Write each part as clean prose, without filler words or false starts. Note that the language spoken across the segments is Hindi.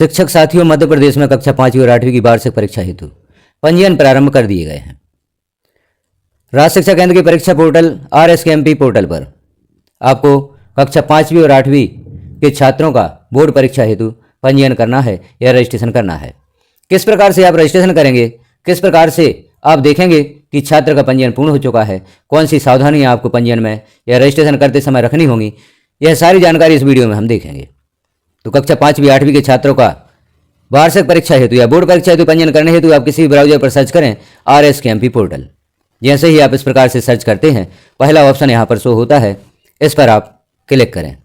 शिक्षक साथियों, मध्य प्रदेश में कक्षा 5वीं और 8वीं की वार्षिक परीक्षा हेतु पंजीयन प्रारंभ कर दिए गए हैं। राज्य शिक्षा केंद्र की परीक्षा पोर्टल RSKMP पोर्टल पर आपको कक्षा 5वीं और 8वीं के छात्रों का बोर्ड परीक्षा हेतु पंजीयन करना है या रजिस्ट्रेशन करना है। किस प्रकार से आप रजिस्ट्रेशन करेंगे, किस प्रकार से आप देखेंगे कि छात्र का पंजीयन पूर्ण हो चुका है, कौन सी सावधानियां आपको पंजीयन में या रजिस्ट्रेशन करते समय रखनी होंगी, यह सारी जानकारी इस वीडियो में हम देखेंगे। तो कक्षा 5वीं 8वीं के छात्रों का वार्षिक परीक्षा हेतु या बोर्ड परीक्षा हेतु पंजीयन करने हेतु आप किसी भी ब्राउजर पर सर्च करें RSKMP पोर्टल। जैसे ही आप इस प्रकार से सर्च करते हैं, पहला ऑप्शन यहाँ पर शो होता है, इस पर आप क्लिक करें।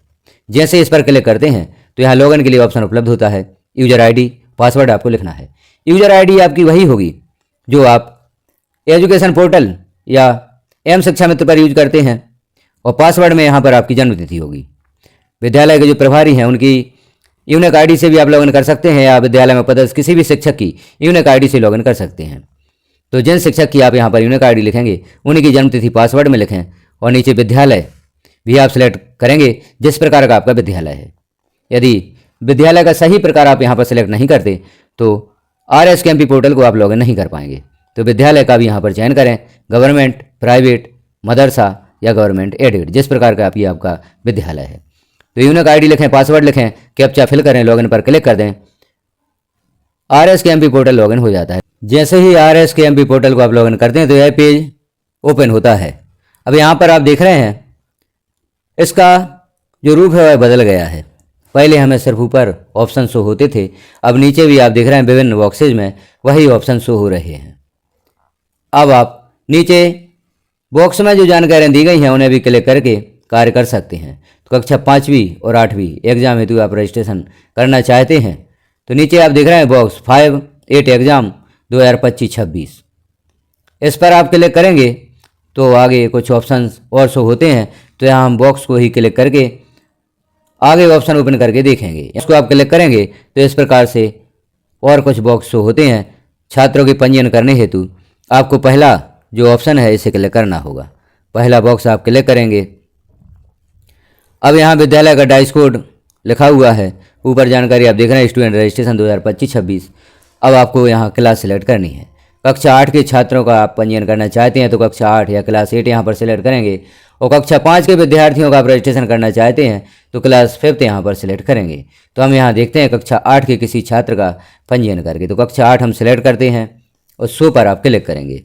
जैसे इस पर क्लिक करते हैं तो यहाँ लॉगिन के लिए ऑप्शन उपलब्ध होता है। यूजर ID, पासवर्ड आपको लिखना है। यूजर ID आपकी वही होगी जो आप एजुकेशन पोर्टल या एम शिक्षा मित्र पर यूज करते हैं, और पासवर्ड में यहाँ पर आपकी जन्मतिथि होगी। विद्यालय के जो प्रभारी हैं उनकी यूनिक ID से भी आप लॉगिन कर सकते हैं, या विद्यालय में पदस्थ किसी भी शिक्षक की यूनिक ID से लॉगिन कर सकते हैं। तो जिन शिक्षक की आप यहाँ पर यूनिक ID लिखेंगे उन्हीं की जन्मतिथि पासवर्ड में लिखें, और नीचे विद्यालय भी आप सिलेक्ट करेंगे जिस प्रकार का आपका विद्यालय है। यदि विद्यालय का सही प्रकार आप यहाँ पर सिलेक्ट नहीं करते तो RSKMP पोर्टल को आप लॉगिन नहीं कर पाएंगे। तो विद्यालय का भी यहाँ पर चयन करें, गवर्नमेंट, प्राइवेट, मदरसा या गवर्नमेंट एडेड, जिस प्रकार का आपका विद्यालय है। तो यूनिक ID लिखें, पासवर्ड लिखें, कैप्चा फिल करें, लॉगिन पर क्लिक कर दें, RSKMP पोर्टल लॉगिन हो जाता है। जैसे ही RSKMP पोर्टल को आप लॉगिन करते हैं तो यह पेज ओपन होता है। अब यहाँ पर आप देख रहे हैं इसका जो रूप है वह बदल गया है। पहले हमें सिर्फ ऊपर ऑप्शन शो होते थे, अब नीचे भी आप देख रहे हैं विभिन्न बॉक्सेज में वही ऑप्शन शो हो रहे हैं। अब आप नीचे बॉक्स में जो जानकारियाँ दी गई हैं उन्हें भी क्लिक करके कार्य कर सकते हैं। तो कक्षा 5वीं और 8वीं एग्जाम हेतु आप रजिस्ट्रेशन करना चाहते हैं तो नीचे आप देख रहे हैं बॉक्स 5-8 एग्जाम 2025-26, इस पर आप क्लिक करेंगे तो आगे कुछ ऑप्शंस और शो होते हैं। तो यहाँ हम बॉक्स को ही क्लिक करके आगे ऑप्शन ओपन करके देखेंगे। इसको आप क्लिक करेंगे तो इस प्रकार से और कुछ बॉक्स शो होते हैं। छात्रों के पंजीयन करने हेतु आपको पहला जो ऑप्शन है इसे क्लिक करना होगा। पहला बॉक्स आप क्लिक करेंगे। अब यहाँ विद्यालय का डाइस कोड लिखा हुआ है, ऊपर जानकारी आप देख रहे हैं स्टूडेंट रजिस्ट्रेशन 2025-26। अब आपको यहाँ क्लास सिलेक्ट करनी है। कक्षा 8 के छात्रों का आप पंजीयन करना चाहते हैं तो कक्षा 8 या क्लास 8 यहाँ पर सिलेक्ट करेंगे, और कक्षा 5 के विद्यार्थियों का आप रजिस्ट्रेशन करना चाहते हैं तो क्लास 5 यहाँ पर सिलेक्ट करेंगे। तो हम यहाँ देखते हैं कक्षा 8 के किसी छात्र का पंजीयन करके, तो कक्षा 8 हम सिलेक्ट करते हैं और शो पर आप क्लिक करेंगे।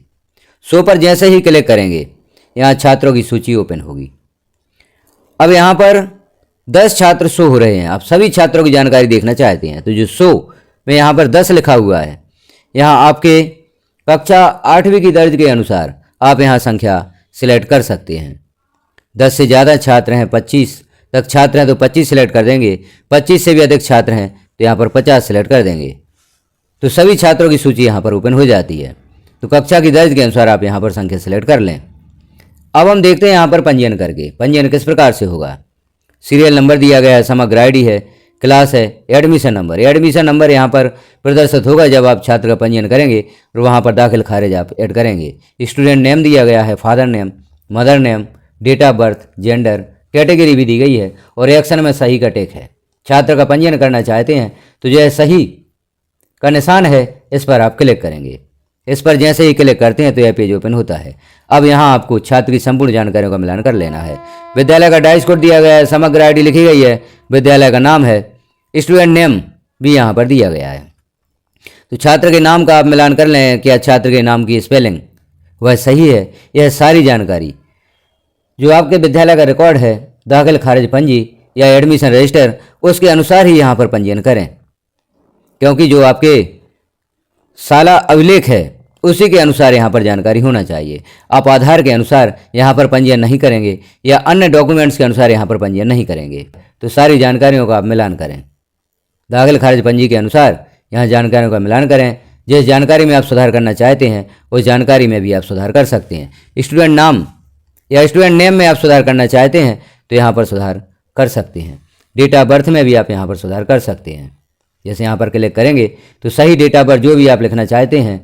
शो पर जैसे ही क्लिक करेंगे यहाँ छात्रों की सूची ओपन होगी। अब यहाँ पर 10 छात्र शो हो रहे हैं। आप सभी छात्रों की जानकारी देखना चाहते हैं तो जो शो में यहाँ पर 10 लिखा हुआ है, यहाँ आपके कक्षा 8वीं की दर्ज के अनुसार आप यहाँ संख्या सिलेक्ट कर सकते हैं। 10 से ज़्यादा छात्र हैं, 25 तक छात्र हैं तो 25 सिलेक्ट कर देंगे। 25 से भी अधिक छात्र हैं तो यहाँ पर 50 सिलेक्ट कर देंगे। तो सभी छात्रों की सूची यहाँ पर ओपन हो जाती है। तो कक्षा की दर्ज के अनुसार आप यहाँ पर संख्या सिलेक्ट कर लें। अब हम देखते हैं यहाँ पर पंजीयन करके पंजीयन किस प्रकार से होगा। सीरियल नंबर दिया गया है, समग्र ID है, क्लास है, एडमिशन नंबर। एडमिशन नंबर यहाँ पर प्रदर्शित होगा जब आप छात्र का पंजीयन करेंगे और वहाँ पर दाखिल खारिज आप ऐड करेंगे। स्टूडेंट नेम दिया गया है, father name, mother name, date of birth, gender, category भी दी गई है, और एक्शन में सही का टिक है। छात्र का पंजीयन करना चाहते हैं तो जो है सही का निशान है इस पर आप क्लिक करेंगे। इस पर जैसे ही क्लिक करते हैं तो यह पेज ओपन होता है। अब यहाँ आपको छात्र की संपूर्ण जानकारियों का मिलान कर लेना है। विद्यालय का डाइस कोड दिया गया है, समग्र ID लिखी गई है, विद्यालय का नाम है, स्टूडेंट नेम भी यहाँ पर दिया गया है। तो छात्र के नाम का आप मिलान कर लें, क्या छात्र के नाम की स्पेलिंग वह सही है। यह सारी जानकारी जो आपके विद्यालय का रिकॉर्ड है, दाखिल खारिज पंजी या एडमिशन रजिस्टर, उसके अनुसार ही यहाँ पर पंजीयन करें, क्योंकि जो आपके साला अभिलेख है उसी के अनुसार यहाँ पर जानकारी होना चाहिए। आप आधार के अनुसार यहाँ पर पंजीयन नहीं करेंगे या अन्य डॉक्यूमेंट्स के अनुसार यहाँ पर पंजीयन नहीं करेंगे। तो सारी जानकारियों का आप मिलान करें, दाखिल खारिज पंजी के अनुसार यहाँ जानकारियों का मिलान करें। जिस जानकारी में आप सुधार करना चाहते हैं उस जानकारी में भी आप सुधार कर सकते हैं। स्टूडेंट नाम या स्टूडेंट नेम में आप सुधार करना चाहते हैं तो यहाँ पर सुधार कर सकते हैं। डेट ऑफ बर्थ में भी आप यहाँ पर सुधार कर सकते हैं। जैसे यहाँ पर क्लिक करेंगे तो सही डेट ऑफ बर्थ जो भी आप लिखना चाहते हैं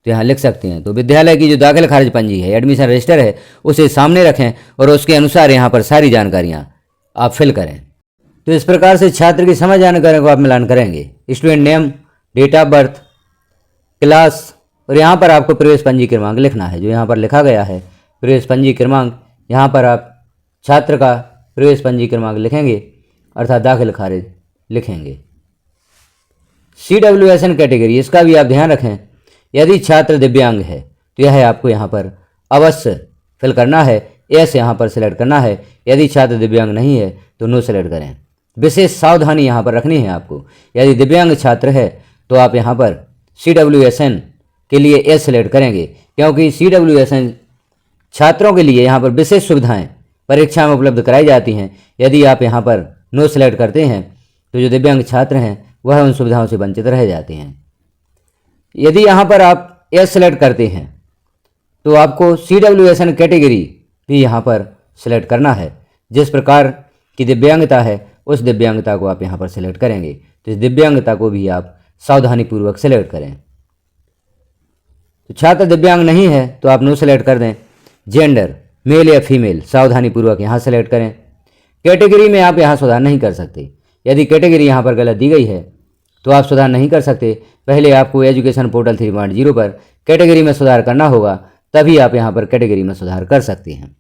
तो यहाँ लिख सकते हैं। तो विद्यालय की जो दाखिल खारिज पंजी है, एडमिशन रजिस्टर है, उसे सामने रखें और उसके अनुसार यहाँ पर सारी जानकारियाँ आप फिल करें। तो इस प्रकार से छात्र की समझ जानकारी को आप मिलान करेंगे। Student name, date of birth, class, और यहाँ पर आपको प्रवेश पंजी क्रमांक लिखना है, जो यहाँ पर लिखा गया है प्रवेश पंजी क्रमांक। यहाँ पर आप छात्र का प्रवेश पंजी क्रमांक लिखेंगे, अर्थात दाखिल खारिज लिखेंगे। CWSN कैटेगरी, इसका भी आप ध्यान रखें। यदि छात्र दिव्यांग है तो यह आपको यहाँ पर अवश्य फिल करना है, एस यहाँ पर सिलेक्ट करना है। यदि छात्र दिव्यांग नहीं है तो नो सिलेक्ट करें। विशेष सावधानी यहाँ पर रखनी है आपको। यदि दिव्यांग छात्र है तो आप यहाँ पर CWSN के लिए एस सिलेक्ट करेंगे, क्योंकि CWSN छात्रों के लिए यहाँ पर विशेष सुविधाएं परीक्षा में उपलब्ध कराई जाती हैं। यदि आप यहाँ पर नो सिलेक्ट करते हैं तो जो दिव्यांग छात्र हैं वह उन सुविधाओं से वंचित रह जाते हैं। यदि यहाँ पर आप एस सिलेक्ट करते हैं तो आपको CWSN कैटेगरी भी यहाँ पर सिलेक्ट करना है। जिस प्रकार की दिव्यांगता है उस दिव्यांगता को आप यहाँ पर सिलेक्ट करेंगे, तो इस दिव्यांगता को भी आप सावधानीपूर्वक सिलेक्ट करें। तो छात्र दिव्यांग नहीं है तो आप नो सेलेक्ट कर दें। जेंडर, मेल या फीमेल, सावधानीपूर्वक यहाँ सेलेक्ट करें। कैटेगरी में आप यहाँ सुधार नहीं कर सकते। यदि कैटेगरी यहाँ पर गलत दी गई है तो आप सुधार नहीं कर सकते। पहले आपको एजुकेशन पोर्टल 3.0 पर कैटेगरी में सुधार करना होगा, तभी आप यहाँ पर कैटेगरी में सुधार कर सकते हैं।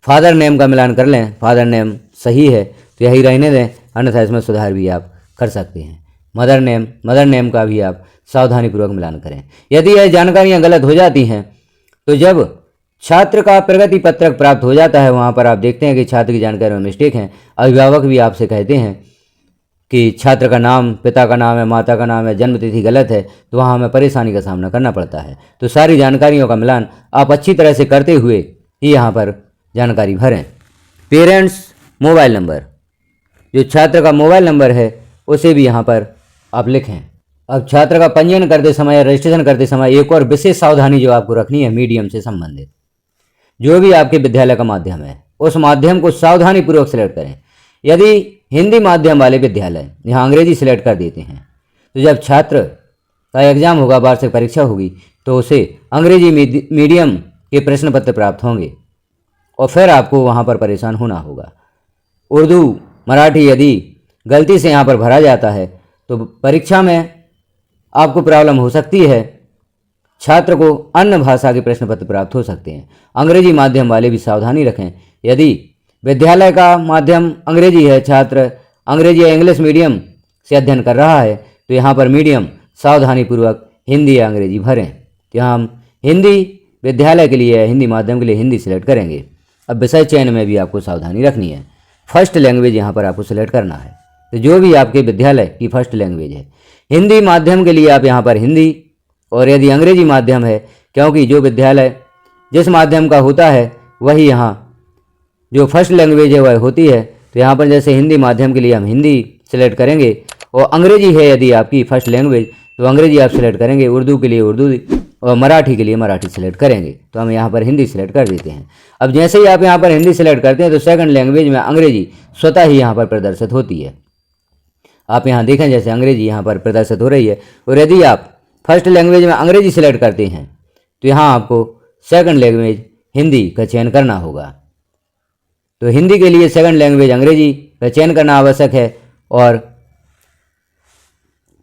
फादर नेम का मिलान कर लें। फादर नेम सही है तो यही रहने दें, अन्यथा इसमें सुधार भी आप कर सकते हैं। मदर नेम का भी आप सावधानीपूर्वक मिलान करें। यदि यह जानकारियाँ गलत हो जाती हैं तो जब छात्र का प्रगति पत्रक प्राप्त हो जाता है वहाँ पर आप देखते हैं कि छात्र की जानकारी में मिस्टेक है। अभिभावक भी आपसे कहते हैं कि छात्र का नाम, पिता का नाम है, माता का नाम है, जन्मतिथि गलत है, तो वहाँ हमें परेशानी का सामना करना पड़ता है। तो सारी जानकारियों का मिलान आप अच्छी तरह से करते हुए ही यहाँ पर जानकारी भरें। पेरेंट्स मोबाइल नंबर, जो छात्र का मोबाइल नंबर है उसे भी यहाँ पर आप लिखें। अब छात्र का पंजीयन करते समय या रजिस्ट्रेशन करते समय एक और विशेष सावधानी जो आपको रखनी है, मीडियम से संबंधित जो भी आपके विद्यालय का माध्यम है उस माध्यम को सावधानीपूर्वक सिलेक्ट करें। यदि हिंदी माध्यम वाले विद्यालय यहाँ अंग्रेजी सिलेक्ट कर देते हैं तो जब छात्र का एग्जाम होगा, वार्षिक परीक्षा होगी, तो उसे अंग्रेजी मीडियम के प्रश्न पत्र प्राप्त होंगे और फिर आपको वहाँ पर परेशान होना होगा। उर्दू, मराठी यदि गलती से यहाँ पर भरा जाता है तो परीक्षा में आपको प्रॉब्लम हो सकती है। छात्र को अन्य भाषा के प्रश्न पत्र प्राप्त हो सकते हैं। अंग्रेजी माध्यम वाले भी सावधानी रखें। यदि विद्यालय का माध्यम अंग्रेजी है, छात्र अंग्रेजी या इंग्लिश मीडियम से अध्ययन कर रहा है, तो यहाँ पर मीडियम सावधानीपूर्वक हिंदी या अंग्रेजी भरें। तो यहाँ हम हिंदी विद्यालय के लिए, हिंदी माध्यम के लिए हिंदी सिलेक्ट करेंगे। अब विषय चयन में भी आपको सावधानी रखनी है। फर्स्ट लैंग्वेज यहाँ पर आपको सिलेक्ट करना है, तो जो भी आपके विद्यालय की फर्स्ट लैंग्वेज है। हिंदी माध्यम के लिए आप यहाँ पर हिंदी, और यदि अंग्रेजी माध्यम है, क्योंकि जो विद्यालय जिस माध्यम का होता है वही यहाँ जो फर्स्ट लैंग्वेज है वह होती है, तो यहाँ पर जैसे हिंदी माध्यम के लिए हम हिंदी सिलेक्ट करेंगे, और अंग्रेजी है यदि आपकी फर्स्ट लैंग्वेज तो अंग्रेजी आप सिलेक्ट करेंगे। उर्दू के लिए उर्दू और मराठी के लिए मराठी सिलेक्ट करेंगे, तो हम यहाँ पर हिंदी सिलेक्ट कर देते हैं। अब जैसे ही आप यहाँ पर हिंदी सिलेक्ट करते हैं तो सेकंड लैंग्वेज में अंग्रेजी स्वतः ही यहाँ पर प्रदर्शित होती है। आप यहाँ देखें जैसे अंग्रेजी यहाँ पर प्रदर्शित हो रही है, और यदि आप फर्स्ट लैंग्वेज में अंग्रेजी सिलेक्ट करते हैं तो यहाँ आपको सेकंड लैंग्वेज हिंदी का चयन करना होगा। तो हिंदी के लिए सेकंड लैंग्वेज अंग्रेजी का चयन करना आवश्यक है, और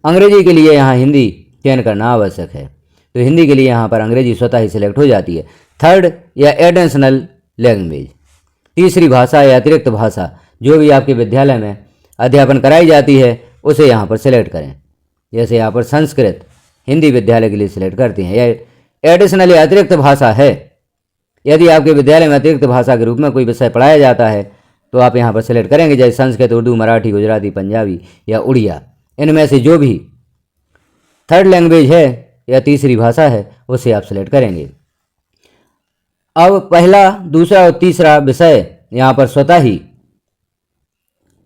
अंग्रेजी के लिए यहाँ हिंदी चयन करना आवश्यक है। तो हिंदी के लिए यहाँ पर अंग्रेजी स्वतः ही सिलेक्ट हो जाती है। थर्ड या एडिशनल लैंग्वेज, तीसरी भाषा या अतिरिक्त भाषा जो भी आपके विद्यालय में अध्यापन कराई जाती है उसे यहाँ पर सिलेक्ट करें। जैसे यहाँ पर संस्कृत हिंदी विद्यालय के लिए सिलेक्ट करते हैं। यह एडिशनल या अतिरिक्त भाषा है। यदि आपके विद्यालय में अतिरिक्त भाषा के रूप में कोई विषय पढ़ाया जाता है तो आप यहाँ पर सिलेक्ट करेंगे, जैसे संस्कृत, उर्दू, मराठी, गुजराती, पंजाबी या उड़िया, इनमें से जो भी थर्ड लैंग्वेज है या तीसरी भाषा है उसे आप सिलेक्ट करेंगे। अब पहला, दूसरा और तीसरा विषय यहाँ पर स्वतः ही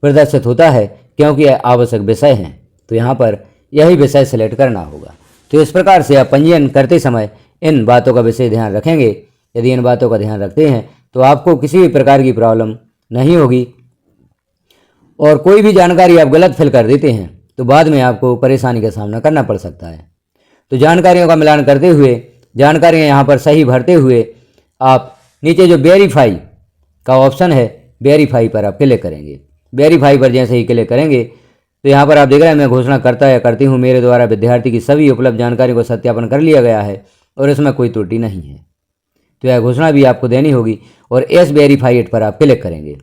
प्रदर्शित होता है क्योंकि आवश्यक विषय हैं, तो यहाँ पर यही विषय सिलेक्ट करना होगा। तो इस प्रकार से आप पंजीयन करते समय इन बातों का विशेष ध्यान रखेंगे। यदि इन बातों का ध्यान रखते हैं तो आपको किसी भी प्रकार की प्रॉब्लम नहीं होगी, और कोई भी जानकारी आप गलत फिल कर देते हैं तो बाद में आपको परेशानी का सामना करना पड़ सकता है। तो जानकारियों का मिलान करते हुए, जानकारियाँ यहाँ पर सही भरते हुए आप नीचे जो वेरीफाई का ऑप्शन है, वेरीफाई पर आप क्लिक करेंगे। वेरीफाई पर जैसे ही क्लिक करेंगे तो यहाँ पर आप देख रहे हैं मैं घोषणा करता या करती हूँ मेरे द्वारा विद्यार्थी की सभी उपलब्ध जानकारी को सत्यापन कर लिया गया है और इसमें कोई त्रुटि नहीं है। तो यह घोषणा भी आपको देनी होगी और एस वेरीफाई इट पर आप क्लिक करेंगे।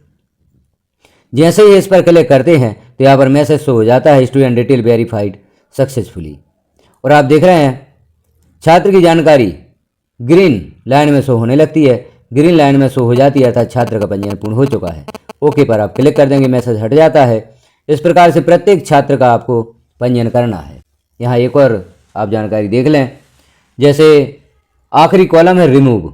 जैसे ही इस पर क्लिक करते हैं तो यहाँ पर मैसेज शो हो जाता है स्टूडेंट डिटेल वेरीफाइड सक्सेसफुली, और आप देख रहे हैं छात्र की जानकारी ग्रीन लाइन में शो होने लगती है, ग्रीन लाइन में शो हो जाती है अर्थात छात्र का पंजीयन पूर्ण हो चुका है। ओके पर आप क्लिक कर देंगे, मैसेज हट जाता है। इस प्रकार से प्रत्येक छात्र का आपको पंजीयन करना है। यहाँ एक और आप जानकारी देख लें, जैसे आखिरी कॉलम है रिमूव।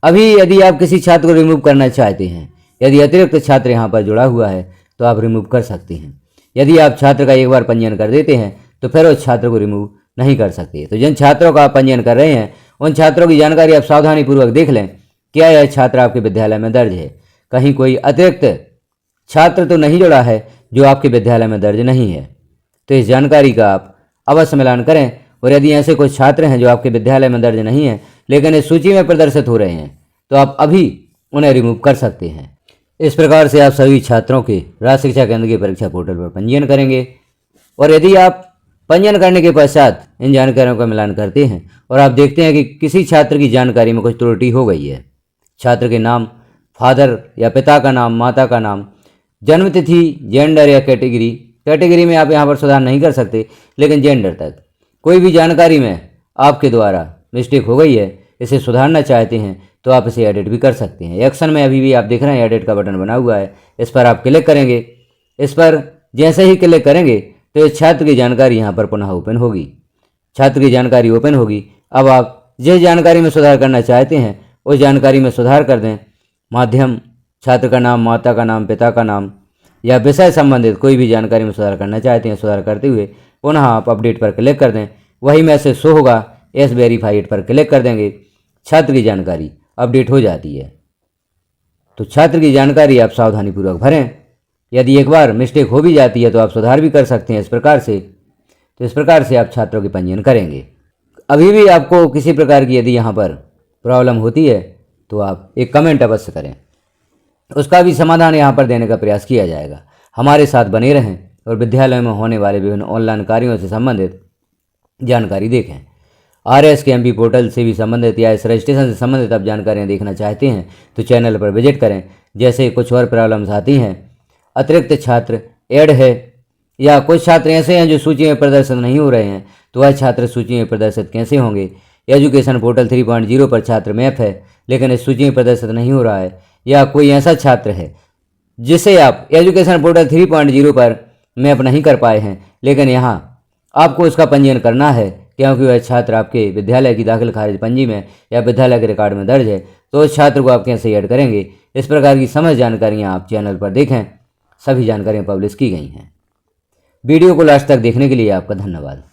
अभी यदि आप किसी छात्र को रिमूव करना चाहते हैं, यदि अतिरिक्त छात्र यहाँ पर जुड़ा हुआ है तो आप रिमूव कर सकते हैं। यदि आप छात्र का एक बार पंजीयन कर देते हैं तो फिर उस छात्र को रिमूव नहीं कर सकते। तो जिन छात्रों का आप पंजीयन कर रहे हैं उन छात्रों की जानकारी आप सावधानीपूर्वक देख लें, क्या यह छात्र आपके विद्यालय में दर्ज है, कहीं कोई अतिरिक्त छात्र तो नहीं जुड़ा है जो आपके विद्यालय में दर्ज नहीं है। तो इस जानकारी का आप अवश्य मिलान करें, और यदि ऐसे कुछ छात्र हैं जो आपके विद्यालय में दर्ज नहीं है लेकिन इस सूची में प्रदर्शित हो रहे हैं तो आप अभी उन्हें रिमूव कर सकते हैं। इस प्रकार से आप सभी छात्रों के राज्य शिक्षा केंद्र के परीक्षा पोर्टल पर पंजीयन करेंगे, और यदि आप पंजीयन करने के पश्चात इन जानकारियों का मिलान करते हैं और आप देखते हैं कि किसी छात्र की जानकारी में कुछ त्रुटि हो गई है, छात्र के नाम, फादर या पिता का नाम, माता का नाम, जन्मतिथि, जेंडर या कैटेगरी में आप यहाँ पर सुधार नहीं कर सकते, लेकिन जेंडर तक कोई भी जानकारी में आपके द्वारा मिस्टेक हो गई है, इसे सुधारना चाहते हैं तो आप इसे एडिट भी कर सकते हैं। एक्शन में अभी भी आप देख रहे हैं एडिट का बटन बना हुआ है, इस पर आप क्लिक करेंगे। इस पर जैसे ही क्लिक करेंगे तो इस छात्र की जानकारी यहाँ पर पुनः ओपन होगी, छात्र की जानकारी ओपन होगी। अब आप जिस जानकारी में सुधार करना चाहते हैं उस जानकारी में सुधार कर दें। माध्यम, छात्र का नाम, माता का नाम, पिता का नाम या विषय संबंधित कोई भी जानकारी में सुधार करना चाहते हैं, सुधार करते हुए पुनः आप अपडेट पर क्लिक कर दें। वही मैसेज शो होगा, एस वेरीफाई इट पर क्लिक कर देंगे, छात्र की जानकारी अपडेट हो जाती है। तो छात्र की जानकारी आप सावधानीपूर्वक भरें। यदि एक बार मिस्टेक हो भी जाती है तो आप सुधार भी कर सकते हैं इस प्रकार से। तो इस प्रकार से आप छात्रों की पंजीयन करेंगे। अभी भी आपको किसी प्रकार की यदि यहाँ पर प्रॉब्लम होती है तो आप एक कमेंट अवश्य करें, उसका भी समाधान यहाँ पर देने का प्रयास किया जाएगा। हमारे साथ बने रहें और विद्यालय में होने वाले विभिन्न ऑनलाइन कार्यों से संबंधित जानकारी देखें। RSKMP पोर्टल से भी संबंधित या इस रजिस्ट्रेशन से संबंधित आप जानकारियाँ देखना चाहते हैं तो चैनल पर विजिट करें। जैसे कुछ और प्रॉब्लम्स आती हैं, अतिरिक्त छात्र ऐड है या कुछ छात्र ऐसे हैं जो सूची में प्रदर्शित नहीं हो रहे हैं, तो वह छात्र सूची में प्रदर्शित कैसे होंगे। एजुकेशन पोर्टल 3.0 पर छात्र मैप है लेकिन इस सूची में प्रदर्शित नहीं हो रहा है, या कोई ऐसा छात्र है जिसे आप एजुकेशन पोर्टल 3.0 पर मैप नहीं कर पाए हैं लेकिन यहाँ आपको उसका पंजीयन करना है क्योंकि वह छात्र आपके विद्यालय की दाखिल खारिज पंजी में या विद्यालय के रिकॉर्ड में दर्ज है, तो उस छात्र को आप कैसे ऐड करेंगे। इस प्रकार की समस्त जानकारियाँ आप चैनल पर देखें, सभी जानकारियाँ पब्लिश की गई हैं। वीडियो को लास्ट तक देखने के लिए आपका धन्यवाद।